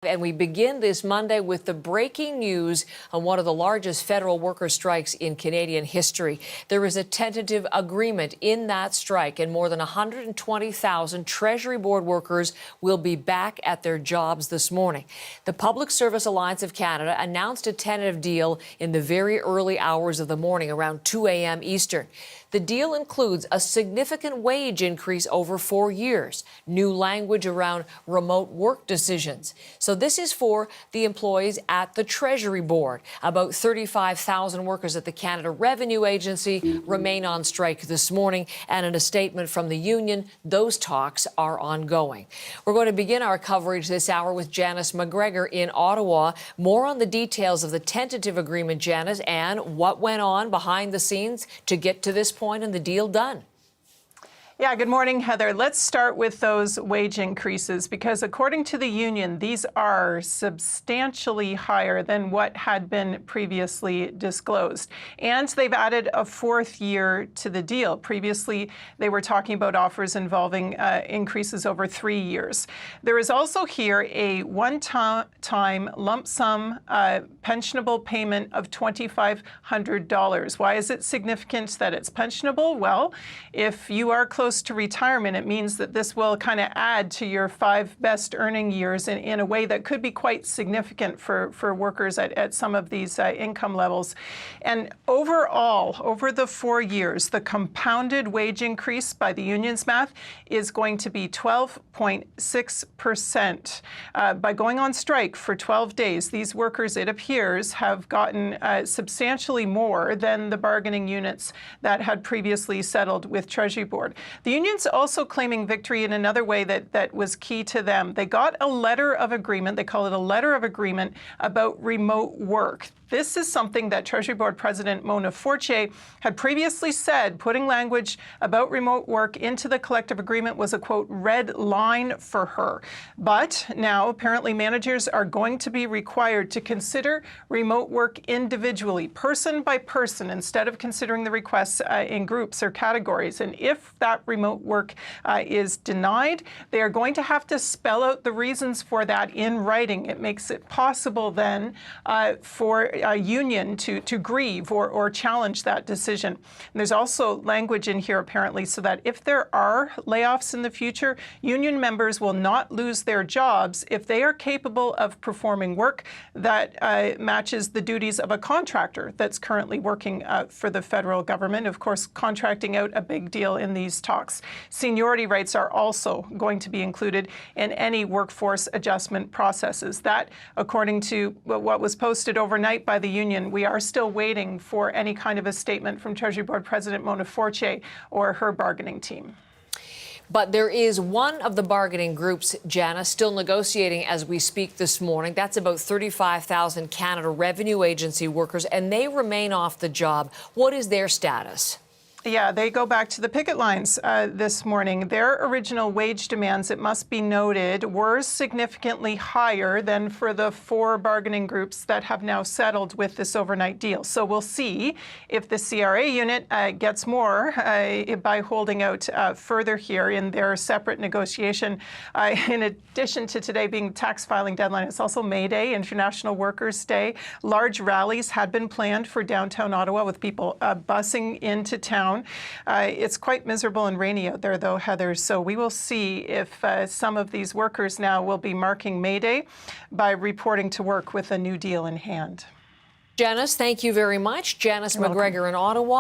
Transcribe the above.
And we begin this Monday with the breaking news on one of the largest federal worker strikes in Canadian history. There is a tentative agreement in that strike, and more than 120,000 Treasury Board workers will be back at their jobs this morning. The Public Service Alliance of Canada announced a tentative deal in the very early hours of the morning, around 2 a.m. Eastern. The deal includes a significant wage increase over 4 years, new language around remote work decisions. So this is for the employees at the Treasury Board. About 35,000 workers at the Canada Revenue Agency remain on strike this morning, and in a statement from the union, those talks are ongoing. We're going to begin our coverage this hour with Janice McGregor in Ottawa. More on the details of the tentative agreement, Janice, and what went on behind the scenes to get to this point and the deal done. Yeah, good morning, Heather. Let's start with those wage increases, because according to the union, these are substantially higher than what had been previously disclosed. And they've added a fourth year to the deal. Previously, they were talking about offers involving increases over 3 years. There is also here a one-time lump sum pensionable payment of $2,500. Why is it significant that it's pensionable? Well, if you are close to retirement, it means that this will kind of add to your 5 best earning years in a way that could be quite significant for workers at some of these income levels. And overall, over the 4 years, the compounded wage increase by the union's math is going to be 12.6%. By going on strike for 12 days, these workers, it appears, have gotten substantially more than the bargaining units that had previously settled with Treasury Board. The union's also claiming victory in another way that was key to them. They got a letter of agreement, they call it a letter of agreement, about remote work. This is something that Treasury Board President Mona Fortier had previously said putting language about remote work into the collective agreement was a, quote, red line for her. But now apparently managers are going to be required to consider remote work individually, person by person, instead of considering the requests in groups or categories. And if that remote work is denied, they are going to have to spell out the reasons for that in writing. It makes it possible then for a union to grieve or challenge that decision. And there's also language in here apparently so that if there are layoffs in the future, union members will not lose their jobs if they are capable of performing work that matches the duties of a contractor that's currently working for the federal government. Of course, contracting out a big deal in these talks. Seniority rights are also going to be included in any workforce adjustment processes. That, according to what was posted overnight by the union, we are still waiting for any kind of a statement from Treasury Board President Mona Fortier or her bargaining team. But there is one of the bargaining groups, Janice, still negotiating as we speak this morning. That's about 35,000 Canada Revenue Agency workers, and they remain off the job. What is their status? Yeah, they go back to the picket lines this morning. Their original wage demands, it must be noted, were significantly higher than for the 4 bargaining groups that have now settled with this overnight deal. So we'll see if the CRA unit gets more by holding out further here in their separate negotiation. In addition to today being tax filing deadline, it's also May Day, International Workers' Day. Large rallies had been planned for downtown Ottawa with people busing into town. It's quite miserable and rainy out there, though, Heather, so we will see if some of these workers now will be marking May Day by reporting to work with a new deal in hand. Janice, thank you very much. Janice McGregor in Ottawa.